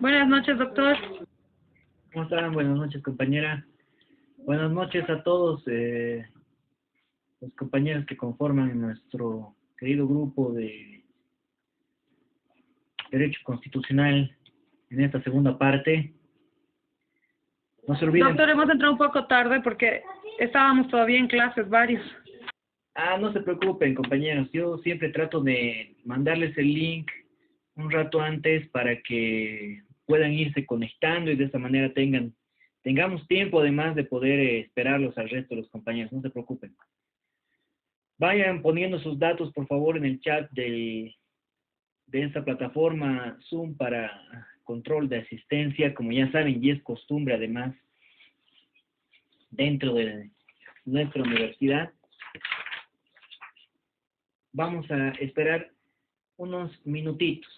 Buenas noches, doctor. ¿Cómo están? Buenas noches, compañera. Buenas noches a todos los compañeros que conforman nuestro querido grupo de Derecho Constitucional en esta segunda parte. No se olviden... Doctor, hemos entrado un poco tarde porque estábamos todavía en clases, varios. No se preocupen, compañeros. Yo siempre trato de mandarles el link un rato antes para que puedan irse conectando y de esta manera tengamos tiempo además de poder esperarlos al resto de los compañeros. No se preocupen. Vayan poniendo sus datos, por favor, en el chat de esta plataforma Zoom para control de asistencia, como ya saben, y es costumbre además dentro de nuestra universidad. Vamos a esperar unos minutitos.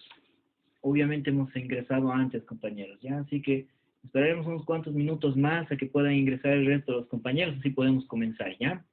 Obviamente hemos ingresado antes, compañeros, ¿ya? Así que esperaremos unos cuantos minutos más a que puedan ingresar el resto de los compañeros, así podemos comenzar, ¿ya?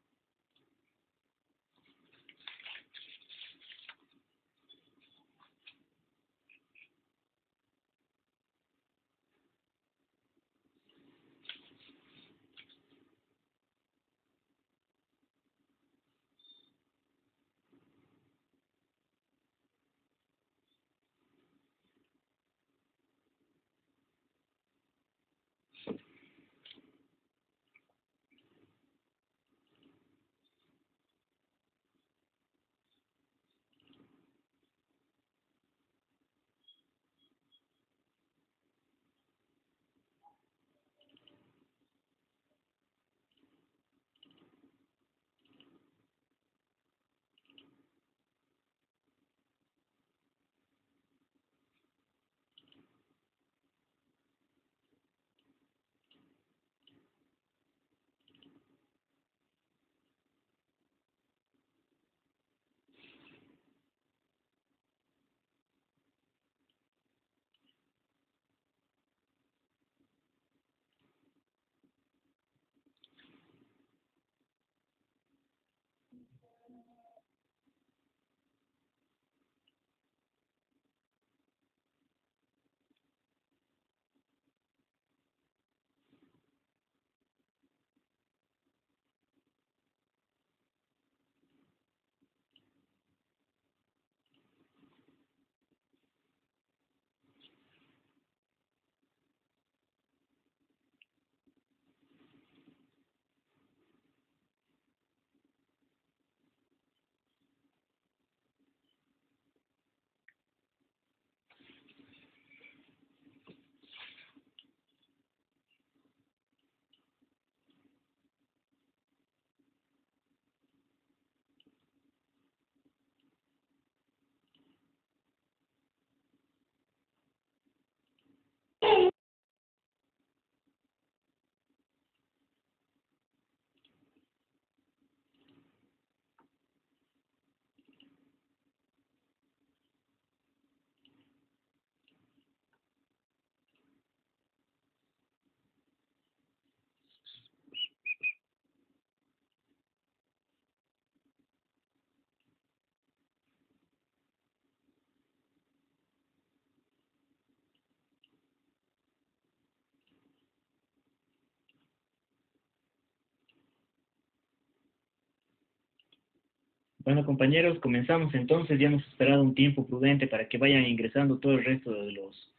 Bueno, compañeros, comenzamos entonces. Ya hemos esperado un tiempo prudente para que vayan ingresando todo el resto de los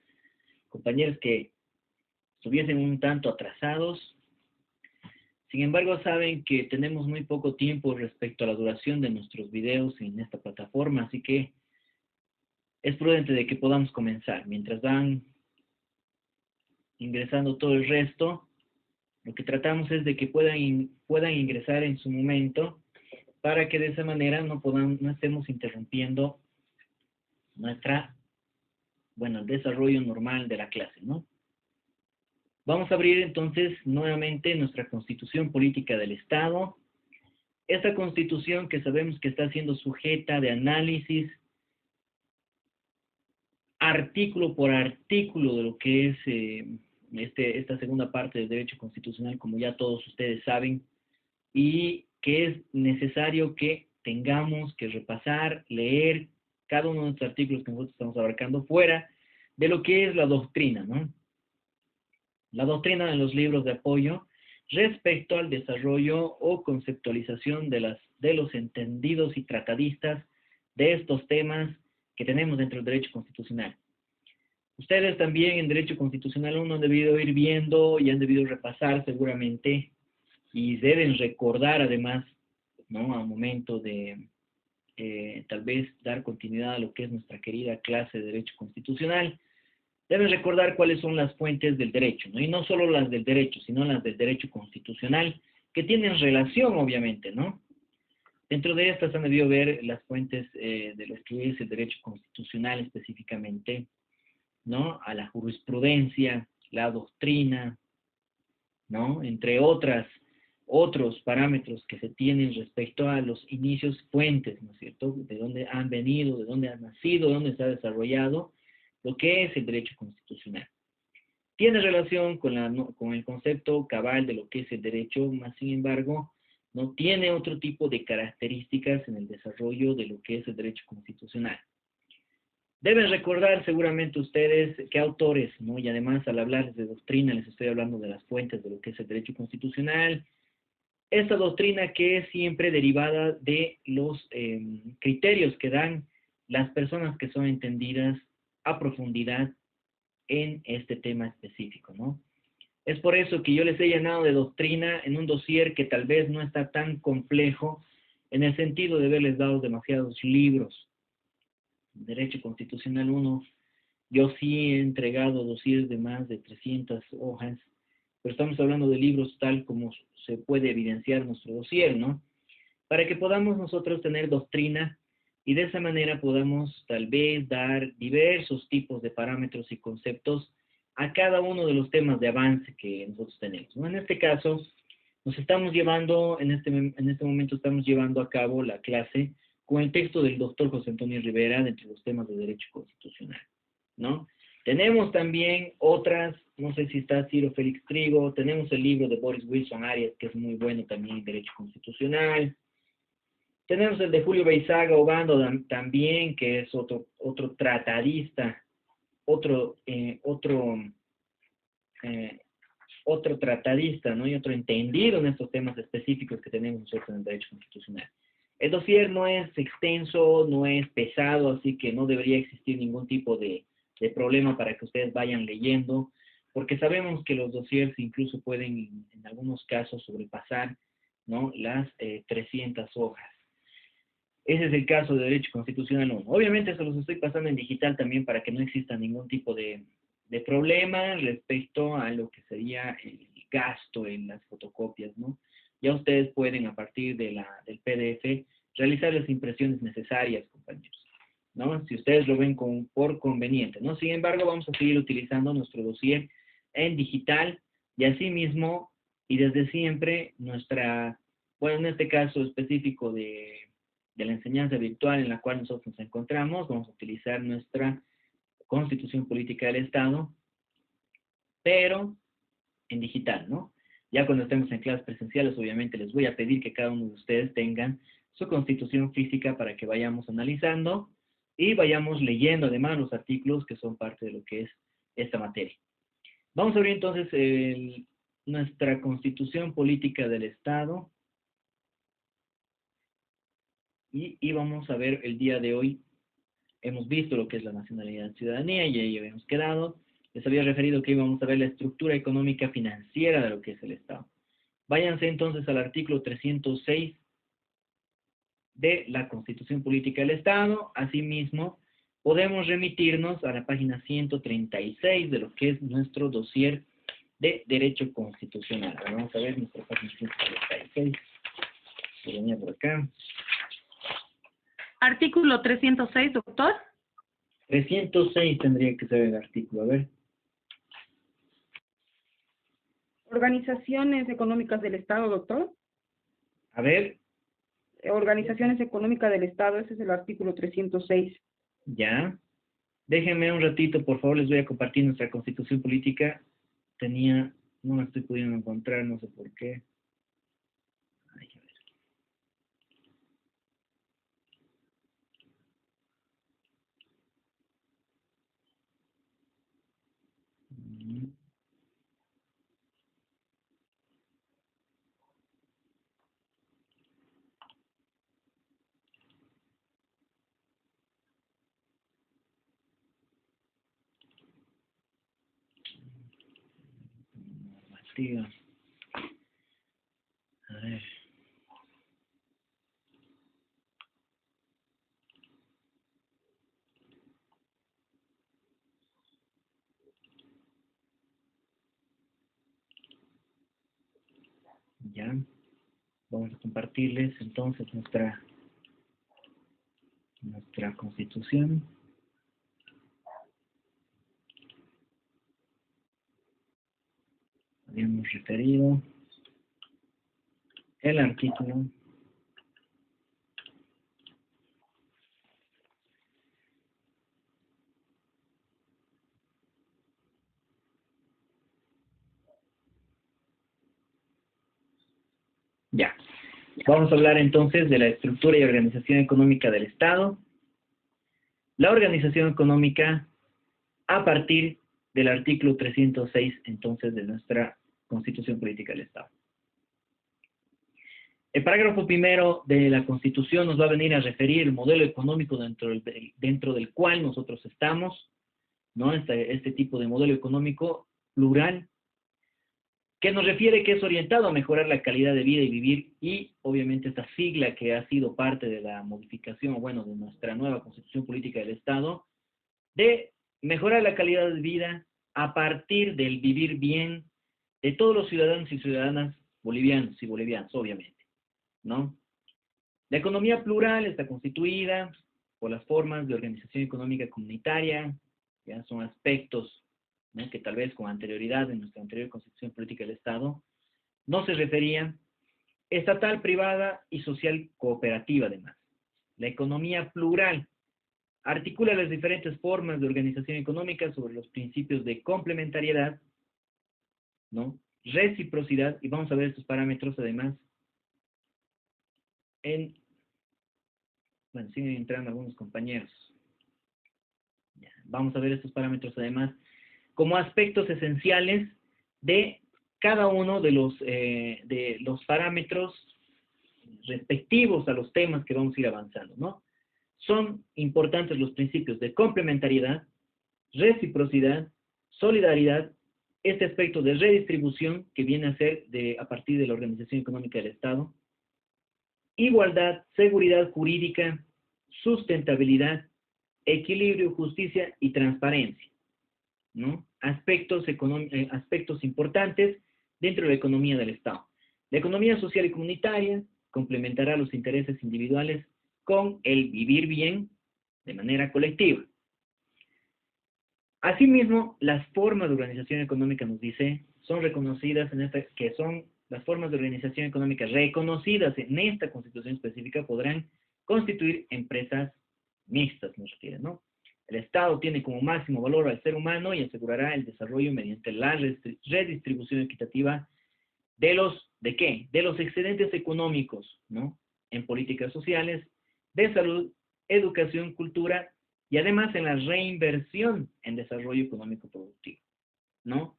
compañeros que estuviesen un tanto atrasados. Sin embargo, saben que tenemos muy poco tiempo respecto a la duración de nuestros videos en esta plataforma, así que es prudente de que podamos comenzar. Mientras van ingresando todo el resto, lo que tratamos es de que puedan ingresar en su momento para que de esa manera no estemos interrumpiendo el desarrollo normal de la clase, ¿no? Vamos a abrir entonces nuevamente nuestra Constitución Política del Estado. Esta Constitución que sabemos que está siendo sujeta de análisis artículo por artículo de lo que es esta segunda parte del derecho constitucional, como ya todos ustedes saben, y que es necesario que tengamos que repasar, leer cada uno de los artículos que nosotros estamos abarcando fuera de lo que es la doctrina, ¿no? La doctrina de los libros de apoyo respecto al desarrollo o conceptualización de los entendidos y tratadistas de estos temas que tenemos dentro del derecho constitucional. Ustedes también en Derecho Constitucional 1 han debido ir viendo y han debido repasar seguramente y deben recordar además, ¿no? Al momento de tal vez dar continuidad a lo que es nuestra querida clase de Derecho Constitucional, deben recordar cuáles son las fuentes del derecho, ¿no? Y no solo las del derecho, sino las del derecho constitucional, que tienen relación, obviamente, ¿no? Dentro de estas han debido ver las fuentes de lo que es el derecho constitucional específicamente, ¿no? A la jurisprudencia, la doctrina, ¿no? Entre otros parámetros que se tienen respecto a los inicios fuentes, ¿no es cierto? De dónde han venido, de dónde han nacido, de dónde se ha desarrollado lo que es el derecho constitucional. Tiene relación con el concepto cabal de lo que es el derecho, más sin embargo, no tiene otro tipo de características en el desarrollo de lo que es el derecho constitucional. Deben recordar seguramente ustedes qué autores, ¿no? Y además al hablarles de doctrina les estoy hablando de las fuentes de lo que es el derecho constitucional. Esta doctrina que es siempre derivada de los criterios que dan las personas que son entendidas a profundidad en este tema específico, ¿no? Es por eso que yo les he llenado de doctrina en un dossier que tal vez no está tan complejo en el sentido de haberles dado demasiados libros. Derecho Constitucional 1, yo sí he entregado dossiers de más de 300 hojas, pero estamos hablando de libros tal como se puede evidenciar nuestro dossier, ¿no? Para que podamos nosotros tener doctrina y de esa manera podamos tal vez dar diversos tipos de parámetros y conceptos a cada uno de los temas de avance que nosotros tenemos, ¿no? En este caso, nos estamos llevando, en este momento estamos llevando a cabo la clase con el texto del doctor José Antonio Rivera dentro de los temas de derecho constitucional, ¿no? Tenemos también otras, no sé si está Ciro Félix Trigo, tenemos el libro de Boris Wilson Arias, que es muy bueno también en derecho constitucional. Tenemos el de Julio Beizaga Obando también, que es otro tratadista, otro tratadista, ¿no? Y otro entendido en estos temas específicos que tenemos nosotros en el derecho constitucional. El dossier no es extenso, no es pesado, así que no debería existir ningún tipo de problema para que ustedes vayan leyendo, porque sabemos que los dossiers incluso pueden, en algunos casos, sobrepasar, ¿no? Las 300 hojas. Ese es el caso de Derecho Constitucional 1. Obviamente se los estoy pasando en digital también para que no exista ningún tipo de problema respecto a lo que sería el gasto en las fotocopias, ¿no? Ya ustedes pueden, a partir del PDF, realizar las impresiones necesarias, compañeros, ¿no? Si ustedes lo ven por conveniente, ¿no? Sin embargo, vamos a seguir utilizando nuestro dossier en digital y asimismo, y desde siempre, bueno, en este caso específico de la enseñanza virtual en la cual nosotros nos encontramos, vamos a utilizar nuestra Constitución Política del Estado, pero en digital, ¿no? Ya cuando estemos en clases presenciales, obviamente les voy a pedir que cada uno de ustedes tengan su Constitución física para que vayamos analizando y vayamos leyendo además los artículos que son parte de lo que es esta materia. Vamos a ver entonces nuestra Constitución Política del Estado y vamos a ver el día de hoy. Hemos visto lo que es la nacionalidad y ciudadanía y ahí habíamos quedado. Les había referido que íbamos a ver la estructura económica financiera de lo que es el Estado. Váyanse entonces al artículo 306 de la Constitución Política del Estado. Asimismo, podemos remitirnos a la página 136 de lo que es nuestro dossier de Derecho Constitucional. Ahora vamos a ver nuestra página 136. Voy a venir por acá. Artículo 306, doctor. 306 tendría que ser el artículo, a ver. Organizaciones económicas del Estado, doctor. A ver. Organizaciones económicas del Estado, ese es el artículo 306. Ya. Déjenme un ratito, por favor, les voy a compartir nuestra Constitución Política. No la estoy pudiendo encontrar, no sé por qué. Ay, a ver. diga. A ver. Ya. Vamos a compartirles entonces nuestra Constitución. Habíamos referido el artículo . Ya. Vamos a hablar entonces de la estructura y organización económica del Estado. La organización económica a partir del artículo 306, entonces, de nuestra Constitución Política del Estado. El parágrafo primero de la Constitución nos va a venir a referir el modelo económico dentro del cual nosotros estamos, ¿no? Este tipo de modelo económico plural, que nos refiere que es orientado a mejorar la calidad de vida y vivir, y obviamente esta sigla que ha sido parte de la modificación, bueno, de nuestra nueva Constitución Política del Estado, de mejorar la calidad de vida a partir del vivir bien de todos los ciudadanos y ciudadanas bolivianos y bolivianas, obviamente, ¿no? La economía plural está constituida por las formas de organización económica comunitaria, ya son aspectos, ¿no?, que tal vez con anterioridad en nuestra anterior Constitución Política del Estado no se referían, estatal, privada y social cooperativa además. La economía plural articula las diferentes formas de organización económica sobre los principios de complementariedad, ¿no?, reciprocidad, y vamos a ver estos parámetros además bueno, siguen entrando algunos compañeros. Ya, vamos a ver estos parámetros además como aspectos esenciales de cada uno de los parámetros respectivos a los temas que vamos a ir avanzando, ¿no? Son importantes los principios de complementariedad, reciprocidad, solidaridad, este aspecto de redistribución que viene a ser a partir de la organización económica del Estado, igualdad, seguridad jurídica, sustentabilidad, equilibrio, justicia y transparencia, ¿no? Aspectos importantes dentro de la economía del Estado. La economía social y comunitaria complementará los intereses individuales con el vivir bien de manera colectiva. Asimismo, las formas de organización económica, nos dice, son reconocidas que son las formas de organización económica reconocidas en esta Constitución específica podrán constituir empresas mixtas, nos refiere, ¿no? El Estado tiene como máximo valor al ser humano y asegurará el desarrollo mediante la redistribución equitativa ¿de qué? De los excedentes económicos, ¿no?, en políticas sociales, de salud, educación, cultura, y además en la reinversión en desarrollo económico productivo, ¿no?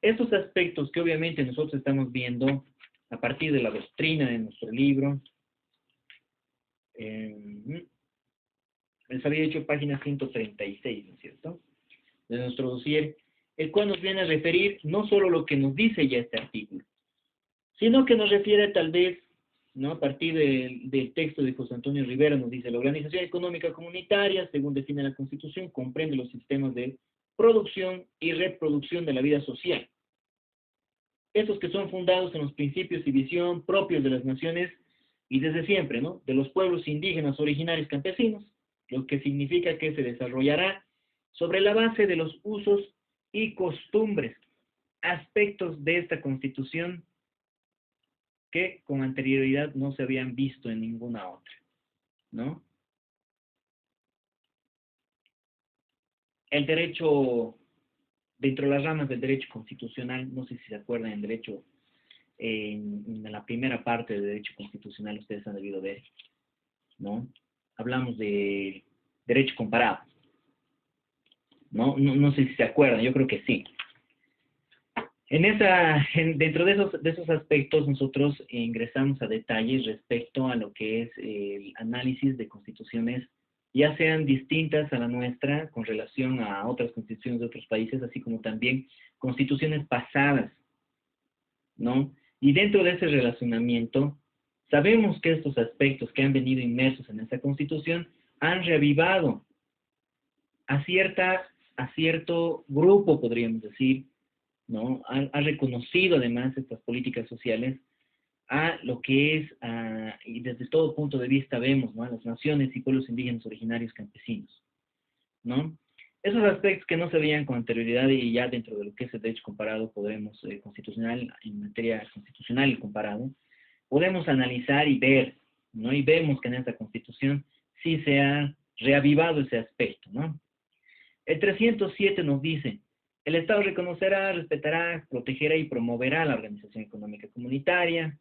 Estos aspectos que obviamente nosotros estamos viendo a partir de la doctrina de nuestro libro, les había dicho página 136, ¿no es cierto?, de nuestro dossier, el cual nos viene a referir no solo lo que nos dice ya este artículo, sino que nos refiere tal vez, ¿no?, a partir del texto de José Antonio Rivera, nos dice, la organización económica comunitaria, según define la Constitución, comprende los sistemas de producción y reproducción de la vida social. Estos que son fundados en los principios y visión propios de las naciones y desde siempre, ¿no?, de los pueblos indígenas, originarios, campesinos, lo que significa que se desarrollará sobre la base de los usos y costumbres, aspectos de esta Constitución que con anterioridad no se habían visto en ninguna otra, ¿no? El derecho, dentro de las ramas del derecho constitucional, no sé si se acuerdan, el derecho, en la primera parte del derecho constitucional ustedes han debido ver, ¿no? Hablamos de derecho comparado, ¿no? No sé si se acuerdan, yo creo que sí. Dentro de esos aspectos nosotros ingresamos a detalles respecto a lo que es el análisis de constituciones, ya sean distintas a la nuestra con relación a otras constituciones de otros países, así como también constituciones pasadas, ¿no? Y dentro de ese relacionamiento, sabemos que estos aspectos que han venido inmersos en esta Constitución han reavivado a cierto grupo, podríamos decir, ¿no? Ha reconocido además estas políticas sociales a lo que es, y desde todo punto de vista vemos, ¿no? A las naciones y pueblos indígenas originarios campesinos, ¿no? Esos aspectos que no se veían con anterioridad y ya dentro de lo que es el derecho comparado podremos, constitucional, en materia constitucional y comparado, podemos analizar y ver, ¿no? Y vemos que en esta Constitución sí se ha reavivado ese aspecto, ¿no? El 307 nos dice, el Estado reconocerá, respetará, protegerá y promoverá la organización económica comunitaria.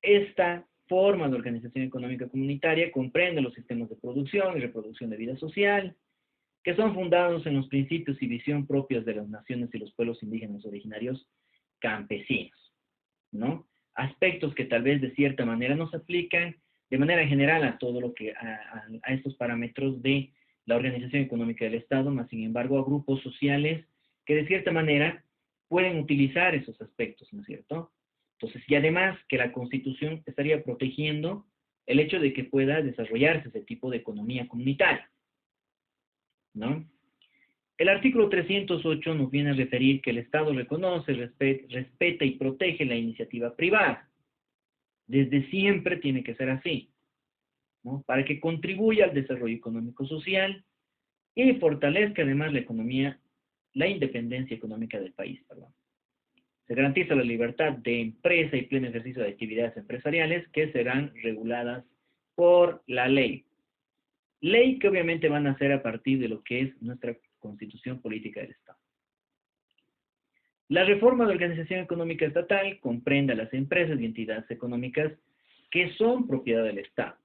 Esta forma de organización económica comunitaria comprende los sistemas de producción y reproducción de vida social, que son fundados en los principios y visión propios de las naciones y los pueblos indígenas originarios campesinos, ¿no? Aspectos que tal vez de cierta manera nos aplican de manera general a todo lo que, a estos parámetros de la organización económica del Estado, más sin embargo a grupos sociales que de cierta manera pueden utilizar esos aspectos, ¿no es cierto? Entonces, y además que la Constitución estaría protegiendo el hecho de que pueda desarrollarse ese tipo de economía comunitaria, ¿no? El artículo 308 nos viene a referir que el Estado reconoce, respeta y protege la iniciativa privada. Desde siempre tiene que ser así, ¿no? Para que contribuya al desarrollo económico-social y fortalezca además la economía, la independencia económica del país, perdón. Se garantiza la libertad de empresa y pleno ejercicio de actividades empresariales que serán reguladas por la ley. Ley que obviamente van a ser a partir de lo que es nuestra Constitución Política del Estado. La reforma de organización económica estatal comprende a las empresas y entidades económicas que son propiedad del Estado.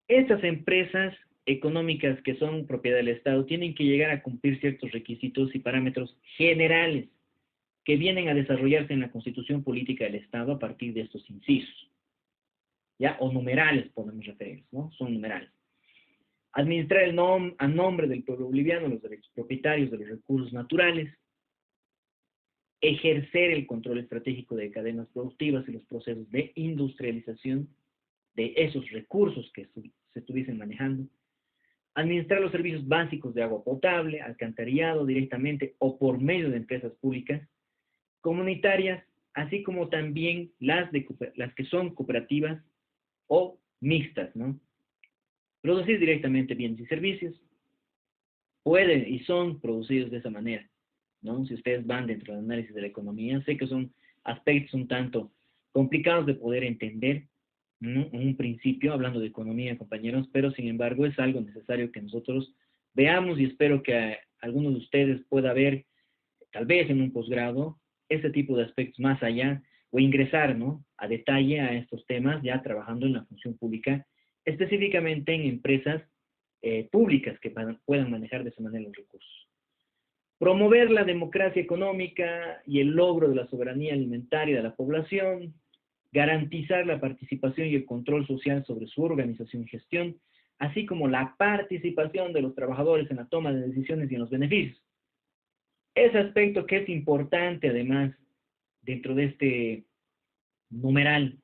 Estas empresas económicas que son propiedad del Estado tienen que llegar a cumplir ciertos requisitos y parámetros generales que vienen a desarrollarse en la Constitución Política del Estado a partir de estos incisos, ¿ya? O numerales podemos referirlos, ¿no? Son numerales. Administrar a nombre del pueblo boliviano los derechos propietarios de los recursos naturales, ejercer el control estratégico de cadenas productivas y los procesos de industrialización de esos recursos que se estuviesen manejando, administrar los servicios básicos de agua potable, alcantarillado directamente o por medio de empresas públicas, comunitarias, así como también las que son cooperativas o mixtas, ¿no? Producir directamente bienes y servicios, pueden y son producidos de esa manera, ¿no? Si ustedes van dentro del análisis de la economía, sé que son aspectos un tanto complicados de poder entender, ¿no? En un principio, hablando de economía, compañeros, pero sin embargo es algo necesario que nosotros veamos y espero que algunos de ustedes pueda ver, tal vez en un posgrado, ese tipo de aspectos más allá, o ingresar, ¿no? A detalle a estos temas, ya trabajando en la función pública, específicamente en empresas públicas que puedan manejar de esa manera los recursos. Promover la democracia económica y el logro de la soberanía alimentaria de la población, garantizar la participación y el control social sobre su organización y gestión, así como la participación de los trabajadores en la toma de decisiones y en los beneficios. Ese aspecto que es importante además dentro de este numeral,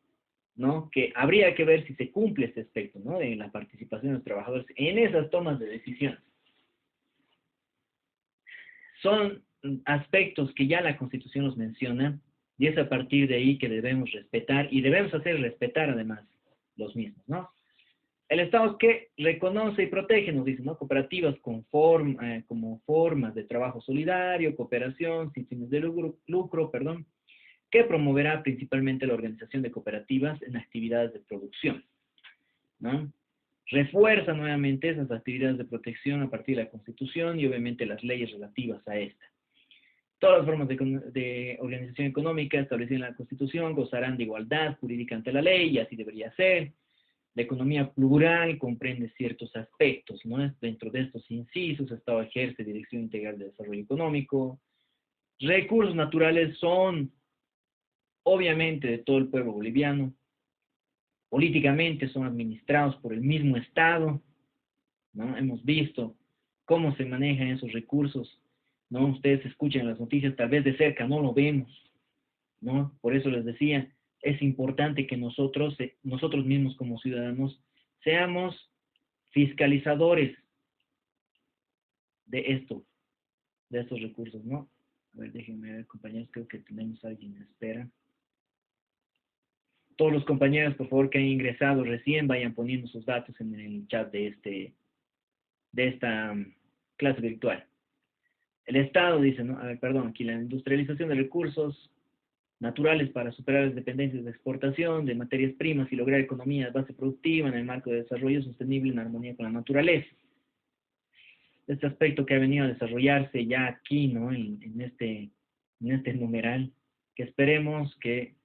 ¿no? Que habría que ver si se cumple este aspecto, ¿no? De la participación de los trabajadores en esas tomas de decisiones. Son aspectos que ya la Constitución nos menciona y es a partir de ahí que debemos respetar y debemos hacer respetar además los mismos, ¿no? El Estado que reconoce y protege, nos dice, ¿no? Cooperativas como formas de trabajo solidario, cooperación, sin fines de lucro, perdón, que promoverá principalmente la organización de cooperativas en actividades de producción, ¿no? Refuerza nuevamente esas actividades de protección a partir de la Constitución y obviamente las leyes relativas a esta. Todas las formas de organización económica establecidas en la Constitución gozarán de igualdad jurídica ante la ley y así debería ser. La economía plural comprende ciertos aspectos, ¿no? Dentro de estos incisos, el Estado ejerce dirección integral de desarrollo económico. Recursos naturales son, obviamente, de todo el pueblo boliviano. Políticamente son administrados por el mismo Estado, ¿no? Hemos visto cómo se manejan esos recursos, ¿no? Ustedes escuchan las noticias, tal vez de cerca no lo vemos, ¿no? Por eso les decía, es importante que nosotros mismos como ciudadanos, seamos fiscalizadores de esto, de estos recursos, ¿no? A ver, déjenme ver, compañeros, creo que tenemos a alguien en espera. Todos los compañeros, por favor, que han ingresado recién, vayan poniendo sus datos en el chat de esta clase virtual. El Estado dice, ¿no? A ver, perdón, aquí la industrialización de recursos naturales para superar las dependencias de exportación de materias primas y lograr economía de base productiva en el marco de desarrollo sostenible en armonía con la naturaleza. Este aspecto que ha venido a desarrollarse ya aquí, ¿no? En este numeral, que esperemos que,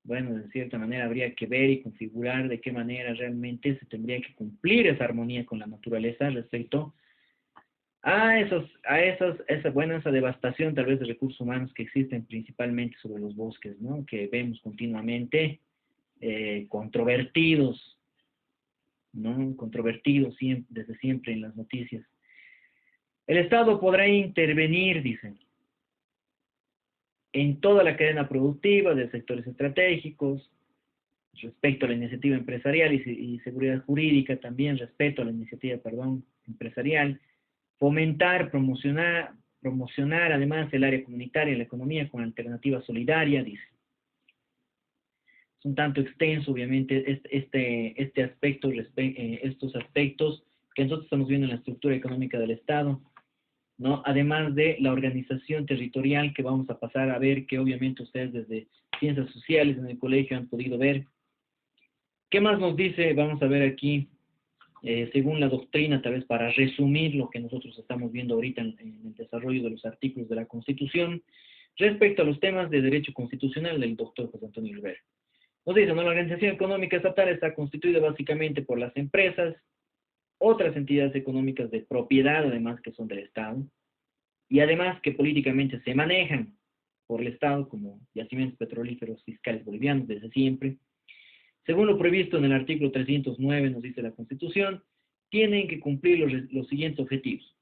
bueno, de cierta manera habría que ver y configurar de qué manera realmente se tendría que cumplir esa armonía con la naturaleza respecto a esa devastación tal vez de recursos humanos que existen principalmente sobre los bosques, ¿no? Que vemos continuamente controvertidos, ¿no? Controvertidos desde siempre en las noticias. El Estado podrá intervenir, dicen, en toda la cadena productiva de sectores estratégicos, respecto a la iniciativa empresarial y seguridad jurídica también, respecto a la iniciativa, empresarial, fomentar, promocionar además el área comunitaria y la economía con alternativa solidaria, dice. Es un tanto extenso, obviamente, este aspecto, estos aspectos que nosotros estamos viendo en la estructura económica del Estado, ¿no? Además de la organización territorial que vamos a pasar a ver, que obviamente ustedes desde Ciencias Sociales en el colegio han podido ver. ¿Qué más nos dice? Vamos a ver aquí, según la doctrina, tal vez para resumir lo que nosotros estamos viendo ahorita en el desarrollo de los artículos de la Constitución, respecto a los temas de derecho constitucional del doctor José Antonio Rivera. Nos dice, ¿no? La organización económica estatal está constituida básicamente por las empresas, otras entidades económicas de propiedad, además que son del Estado, y además que políticamente se manejan por el Estado como yacimientos petrolíferos fiscales bolivianos desde siempre. Según lo previsto en el artículo 309, nos dice la Constitución, tienen que cumplir los siguientes objetivos.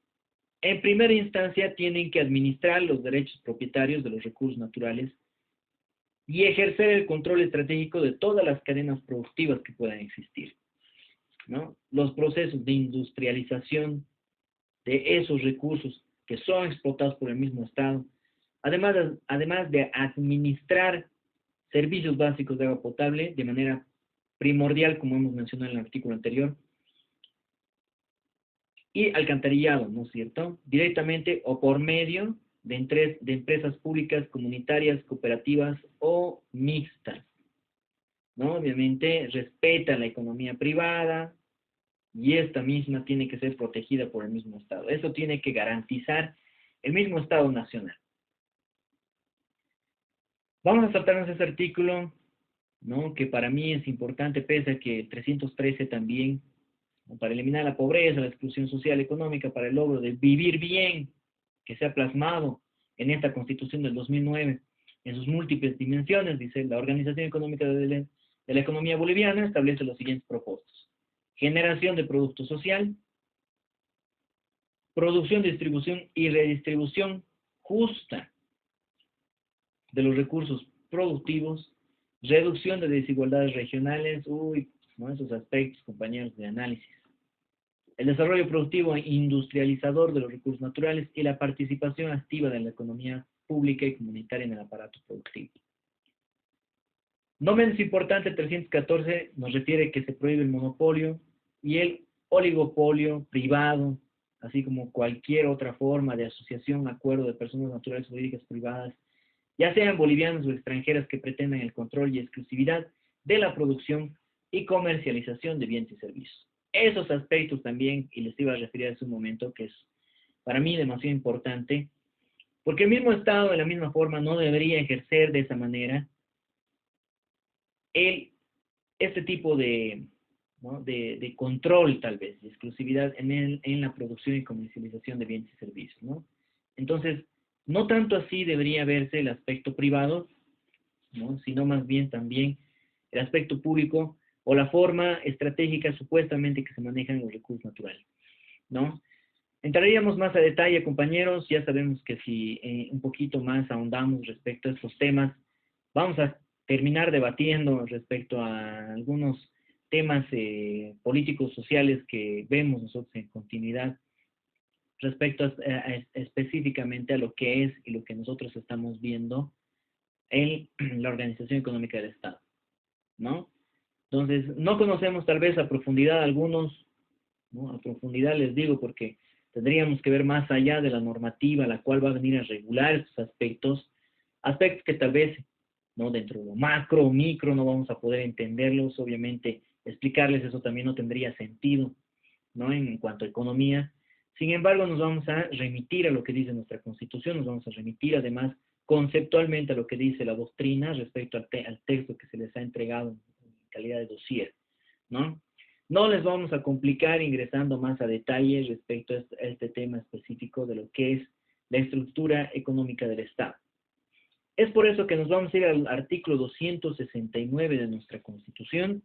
En primera instancia, tienen que administrar los derechos propietarios de los recursos naturales y ejercer el control estratégico de todas las cadenas productivas que puedan existir, ¿no? Los procesos de industrialización de esos recursos que son explotados por el mismo Estado, además de administrar servicios básicos de agua potable de manera primordial, como hemos mencionado en el artículo anterior, y alcantarillado, ¿no es cierto?, directamente o por medio de empresas públicas, comunitarias, cooperativas o mixtas, ¿no? Obviamente respeta la economía privada y esta misma tiene que ser protegida por el mismo Estado. Eso tiene que garantizar el mismo Estado nacional. Vamos a saltarnos ese artículo, ¿no? Que para mí es importante, pese a que 313 también, ¿no? Para eliminar la pobreza, la exclusión social y económica, para el logro de vivir bien, que se ha plasmado en esta Constitución del 2009, en sus múltiples dimensiones, dice, la Organización Económica de la Economía Boliviana establece los siguientes propósitos. Generación de producto social, producción, distribución y redistribución justa de los recursos productivos, reducción de desigualdades regionales, ¿no? Esos aspectos, compañeros, de análisis. El desarrollo productivo e industrializador de los recursos naturales y la participación activa de la economía pública y comunitaria en el aparato productivo. No menos importante, 314 nos refiere que se prohíbe el monopolio y el oligopolio privado, así como cualquier otra forma de asociación, acuerdo de personas naturales o jurídicas privadas, ya sean bolivianas o extranjeras, que pretendan el control y exclusividad de la producción y comercialización de bienes y servicios. Esos aspectos también, y les iba a referir hace un momento, que es para mí demasiado importante, porque el mismo Estado de la misma forma no debería ejercer de esa manera este tipo ¿no? de control, tal vez, de exclusividad en la producción y comercialización de bienes y servicios, ¿no? Entonces, no tanto así debería verse el aspecto privado, ¿no? Sino más bien también el aspecto público o la forma estratégica supuestamente que se manejan los recursos naturales, ¿no? Entraríamos más a detalle, compañeros. Ya sabemos que si un poquito más ahondamos respecto a estos temas, Vamos a terminar debatiendo respecto a algunos temas políticos sociales que vemos nosotros en continuidad respecto específicamente a lo que es y lo que nosotros estamos viendo en la Organización Económica del Estado, ¿no? Entonces, no conocemos tal vez a profundidad algunos, ¿no? A profundidad les digo porque tendríamos que ver más allá de la normativa, la cual va a venir a regular estos aspectos, aspectos que tal vez, ¿no? Dentro de lo macro o micro no vamos a poder entenderlos, obviamente explicarles eso también no tendría sentido, ¿no? En cuanto a economía. Sin embargo, nos vamos a remitir a lo que dice nuestra Constitución, nos vamos a remitir además conceptualmente a lo que dice la doctrina respecto al texto que se les ha entregado en calidad de dossier, ¿no? No les vamos a complicar ingresando más a detalle respecto a este tema específico de lo que es la estructura económica del Estado. Es por eso que nos vamos a ir al artículo 269 de nuestra Constitución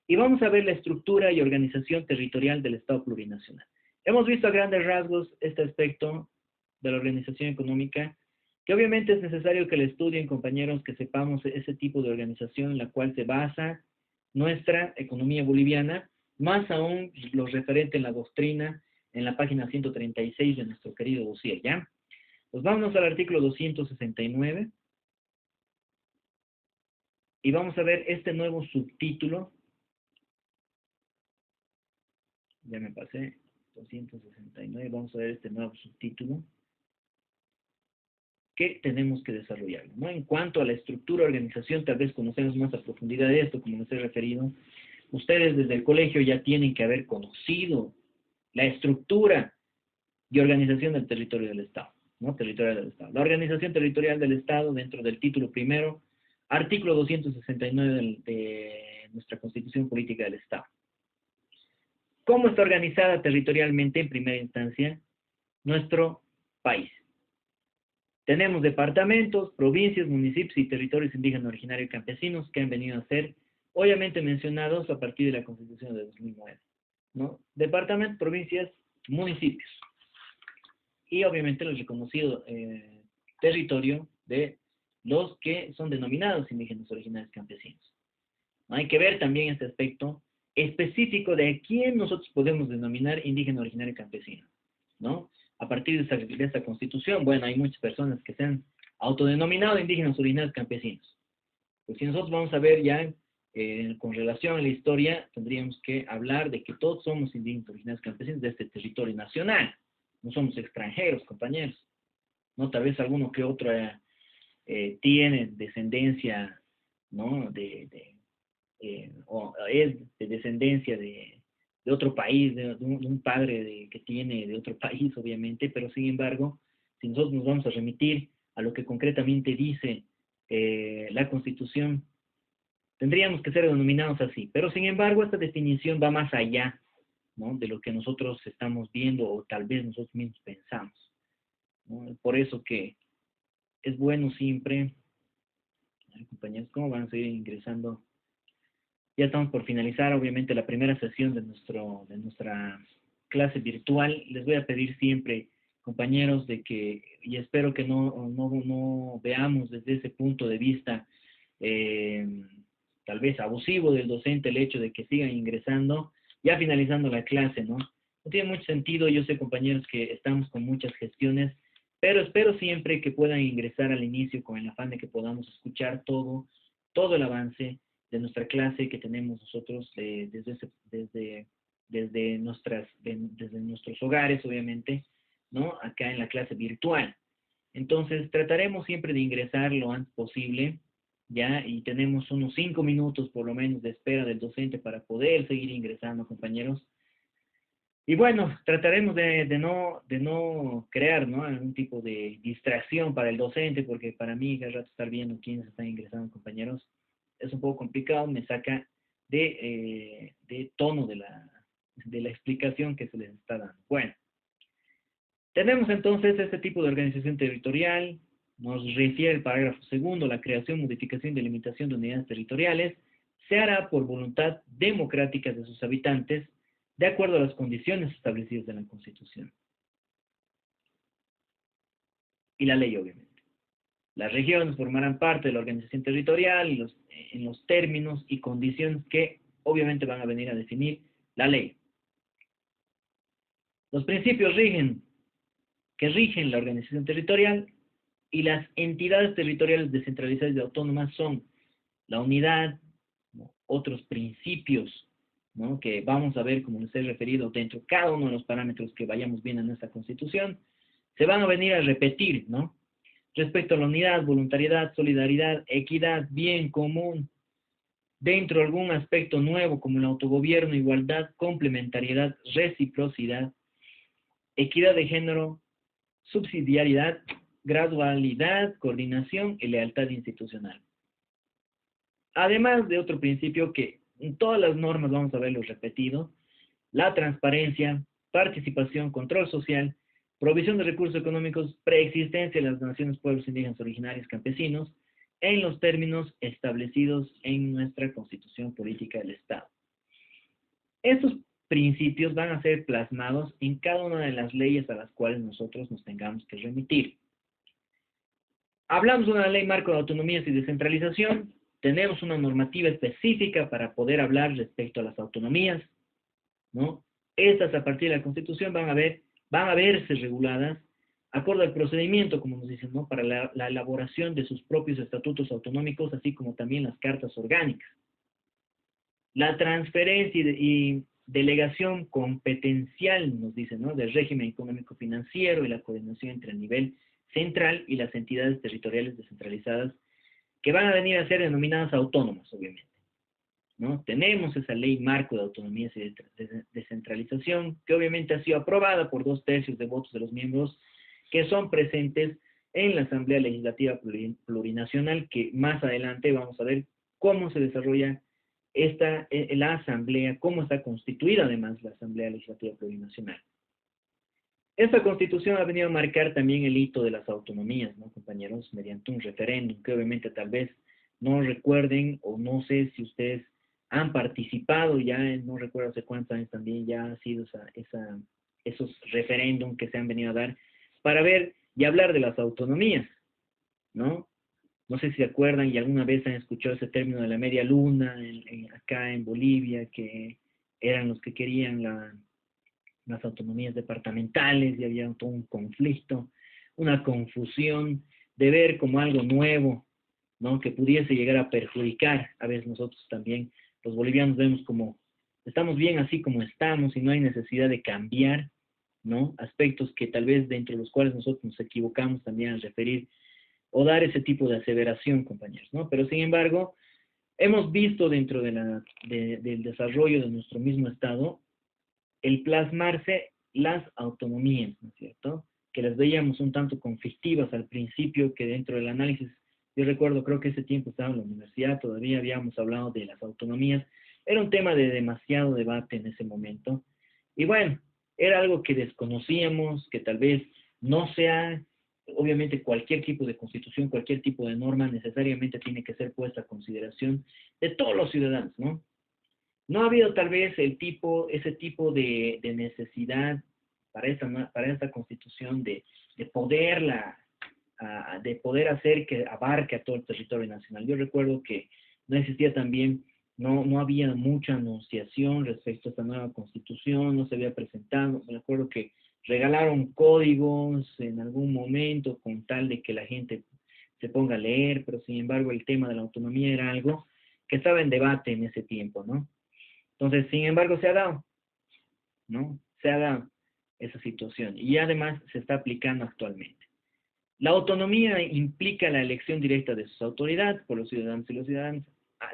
y vamos a ver la estructura y organización territorial del Estado plurinacional. Hemos visto a grandes rasgos este aspecto de la organización económica, que obviamente es necesario que lo estudien, compañeros, que sepamos ese tipo de organización en la cual se basa nuestra economía boliviana, más aún lo referente en la doctrina, en la página 136 de nuestro querido dossier, ¿ya? Pues vámonos al artículo 269 y vamos a ver este nuevo subtítulo. Ya me pasé, 269, vamos a ver este nuevo subtítulo que tenemos que desarrollarlo, ¿no? En cuanto a la estructura, organización, tal vez conocemos más a profundidad de esto, como les he referido. Ustedes desde el colegio ya tienen que haber conocido la estructura y organización del territorio del Estado, ¿no? Territorial del Estado. La organización territorial del Estado dentro del título primero, artículo 269 de nuestra Constitución Política del Estado. ¿Cómo está organizada territorialmente en primera instancia nuestro país? Tenemos departamentos, provincias, municipios y territorios indígenas, originarios y campesinos que han venido a ser, obviamente, mencionados a partir de la Constitución de 2009, ¿no? Departamentos, provincias, municipios. Y, obviamente, el reconocido territorio de los que son denominados indígenas, originarios y campesinos. Hay que ver también este aspecto específico de a quién nosotros podemos denominar indígena, originario y campesino, ¿no? A partir de esta constitución, bueno, hay muchas personas que se han autodenominado indígenas, originarios, campesinos. Pues si nosotros vamos a ver ya con relación a la historia, tendríamos que hablar de que todos somos indígenas, originarios, campesinos de este territorio nacional. No somos extranjeros, compañeros. ¿No? Tal vez alguno que otro tiene descendencia, ¿no? O es de descendencia de otro país, de un padre que tiene de otro país, obviamente, pero sin embargo, si nosotros nos vamos a remitir a lo que concretamente dice la Constitución, tendríamos que ser denominados así. Pero sin embargo, esta definición va más allá, ¿no? De lo que nosotros estamos viendo o tal vez nosotros mismos pensamos, ¿no? Por eso que es bueno siempre, compañeros, ¿cómo van a seguir ingresando? Ya estamos por finalizar, obviamente, la primera sesión de nuestra clase virtual. Les voy a pedir siempre, compañeros, de que, y espero que no veamos desde ese punto de vista tal vez abusivo del docente el hecho de que sigan ingresando, ya finalizando la clase, ¿no? No tiene mucho sentido, yo sé, compañeros, que estamos con muchas gestiones, pero espero siempre que puedan ingresar al inicio con el afán de que podamos escuchar todo el avance de nuestra clase que tenemos nosotros desde nuestros hogares, obviamente, ¿no? Acá en la clase virtual. Entonces, trataremos siempre de ingresar lo antes posible, ¿ya? Y tenemos unos 5 minutos por lo menos de espera del docente para poder seguir ingresando, compañeros. Y bueno, trataremos de no crear, ¿no? Algún tipo de distracción para el docente, porque para mí, cada rato estar viendo quiénes están ingresando, compañeros, es un poco complicado, me saca de tono de la explicación que se les está dando. Bueno, tenemos entonces este tipo de organización territorial, nos refiere el parágrafo segundo, la creación, modificación y delimitación de unidades territoriales se hará por voluntad democrática de sus habitantes, de acuerdo a las condiciones establecidas en la Constitución. Y la ley, obviamente. Las regiones formarán parte de la organización territorial en los términos y condiciones que obviamente van a venir a definir la ley. Los principios que rigen la organización territorial y las entidades territoriales descentralizadas y autónomas son la unidad, ¿no? Otros principios, ¿no? Que vamos a ver, como les he referido, dentro de cada uno de los parámetros que vayamos viendo en esta Constitución, se van a venir a repetir, ¿no? Respecto a la unidad, voluntariedad, solidaridad, equidad, bien común, dentro de algún aspecto nuevo como el autogobierno, igualdad, complementariedad, reciprocidad, equidad de género, subsidiariedad, gradualidad, coordinación y lealtad institucional. Además de otro principio que en todas las normas vamos a verlo repetido, la transparencia, participación, control social, provisión de recursos económicos, preexistencia de las naciones, pueblos indígenas, originarios, campesinos, en los términos establecidos en nuestra Constitución Política del Estado. Estos principios van a ser plasmados en cada una de las leyes a las cuales nosotros nos tengamos que remitir. Hablamos de una ley marco de autonomías y descentralización, tenemos una normativa específica para poder hablar respecto a las autonomías, ¿no? Estas a partir de la Constitución van a verse reguladas acorde al procedimiento, como nos dicen, ¿no? Para la elaboración de sus propios estatutos autonómicos, así como también las cartas orgánicas. La transferencia y delegación competencial, nos dicen, ¿no? Del régimen económico financiero y la coordinación entre el nivel central y las entidades territoriales descentralizadas, que van a venir a ser denominadas autónomas, obviamente, ¿no? Tenemos esa ley marco de autonomías y de descentralización, que obviamente ha sido aprobada por 2/3 de votos de los miembros que son presentes en la Asamblea Legislativa Plurinacional, que más adelante vamos a ver cómo se desarrolla la Asamblea, cómo está constituida además la Asamblea Legislativa Plurinacional. Esta Constitución ha venido a marcar también el hito de las autonomías, ¿no, compañeros? Mediante un referéndum que obviamente tal vez no recuerden, o no sé si ustedes han participado ya, no recuerdo hace cuántos años también ya ha sido esos referéndums que se han venido a dar para ver y hablar de las autonomías, ¿no? No sé si se acuerdan y alguna vez han escuchado ese término de la media luna acá en Bolivia, que eran los que querían las autonomías departamentales, y había todo un conflicto, una confusión de ver como algo nuevo, ¿no? Que pudiese llegar a perjudicar. A veces nosotros también, los bolivianos, vemos como estamos bien así como estamos y no hay necesidad de cambiar, ¿no? Aspectos que tal vez dentro de los cuales nosotros nos equivocamos también al referir o dar ese tipo de aseveración, compañeros, ¿no? Pero sin embargo, hemos visto dentro del desarrollo de nuestro mismo Estado el plasmarse las autonomías, ¿no es cierto? Que las veíamos un tanto conflictivas al principio, que dentro del análisis, yo recuerdo, creo que ese tiempo estaba en la universidad, todavía habíamos hablado de las autonomías, era un tema de demasiado debate en ese momento, y bueno, era algo que desconocíamos, que tal vez no sea, obviamente cualquier tipo de constitución, cualquier tipo de norma necesariamente tiene que ser puesta a consideración de todos los ciudadanos, ¿no? No ha habido tal vez ese tipo de necesidad para esta Constitución de poder hacer que abarque a todo el territorio nacional. Yo recuerdo que no existía también, no había mucha anunciación respecto a esta nueva Constitución, no se había presentado. Me acuerdo que regalaron códigos en algún momento con tal de que la gente se ponga a leer, pero sin embargo el tema de la autonomía era algo que estaba en debate en ese tiempo, ¿no? Entonces, sin embargo, se ha dado, ¿no? Se ha dado esa situación y además se está aplicando actualmente. La autonomía implica la elección directa de sus autoridades por los ciudadanos y los ciudadanos,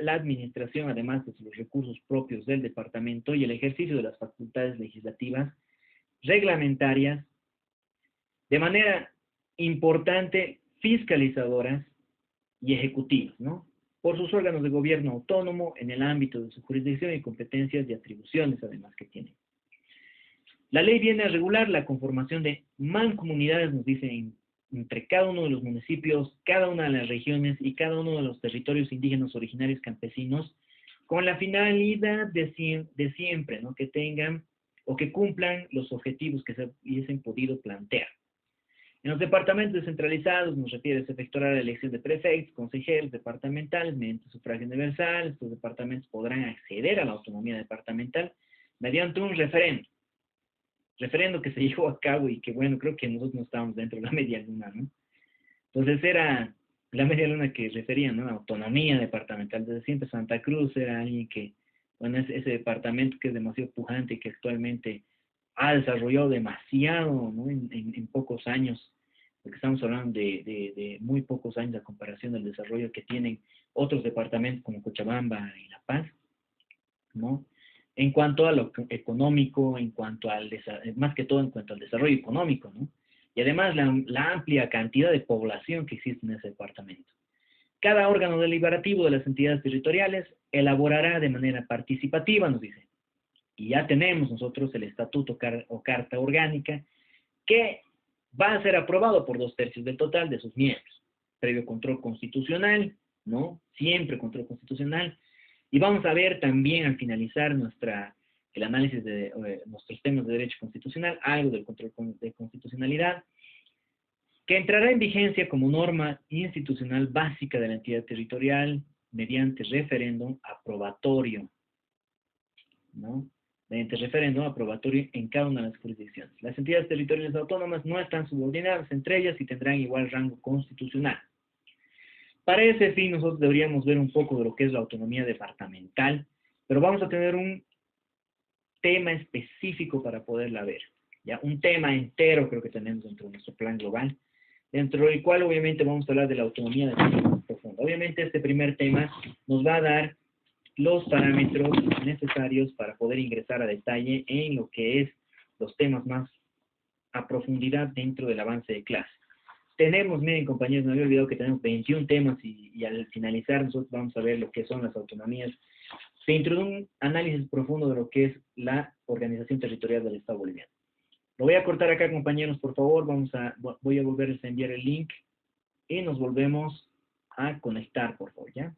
la administración además de los recursos propios del departamento y el ejercicio de las facultades legislativas, reglamentarias, de manera importante, fiscalizadoras y ejecutivas, ¿no? Por sus órganos de gobierno autónomo en el ámbito de su jurisdicción y competencias y atribuciones además que tiene. La ley viene a regular la conformación de mancomunidades, nos dicen, entre cada uno de los municipios, cada una de las regiones y cada uno de los territorios indígenas originarios campesinos, con la finalidad de siempre, ¿no? Que tengan o que cumplan los objetivos que se hubiesen podido plantear. En los departamentos descentralizados nos refiere, se efectuará la elección de prefectos, consejeros departamentales mediante sufragio universal. Estos departamentos podrán acceder a la autonomía departamental mediante un referendo. Referendo que se llevó a cabo y que, bueno, creo que nosotros no estábamos dentro de la media luna, ¿no? Entonces era la media luna que refería, ¿no? Autonomía departamental. Desde siempre Santa Cruz era alguien que, bueno, ese departamento que es demasiado pujante y que actualmente ha desarrollado demasiado, ¿no? En pocos años, porque estamos hablando de muy pocos años a comparación del desarrollo que tienen otros departamentos como Cochabamba y La Paz, ¿no? En cuanto a lo económico, en cuanto al más que todo en cuanto al desarrollo económico, ¿no? Y además la amplia cantidad de población que existe en ese departamento. Cada órgano deliberativo de las entidades territoriales elaborará de manera participativa, nos dice. Y ya tenemos nosotros el estatuto o carta orgánica que va a ser aprobado por 2/3 del total de sus miembros, previo control constitucional, ¿no? Siempre control constitucional. Y vamos a ver también al finalizar el análisis de nuestros temas de derecho constitucional, algo del control de constitucionalidad, que entrará en vigencia como norma institucional básica de la entidad territorial mediante referéndum aprobatorio, ¿no? Mediante referéndum aprobatorio en cada una de las jurisdicciones. Las entidades territoriales autónomas no están subordinadas entre ellas y tendrán igual rango constitucional. Para ese fin nosotros deberíamos ver un poco de lo que es la autonomía departamental, pero vamos a tener un tema específico para poderla ver. Ya, un tema entero creo que tenemos dentro de nuestro plan global, dentro del cual obviamente vamos a hablar de la autonomía de manera profunda. Obviamente este primer tema nos va a dar los parámetros necesarios para poder ingresar a detalle en lo que es los temas más a profundidad dentro del avance de clase. Tenemos, miren compañeros, me había olvidado que tenemos 21 temas y al finalizar nosotros vamos a ver lo que son las autonomías dentro de un análisis profundo de lo que es la organización territorial del Estado boliviano. Lo voy a cortar acá, compañeros, por favor. Voy a volverles a enviar el link y nos volvemos a conectar, por favor, ¿ya?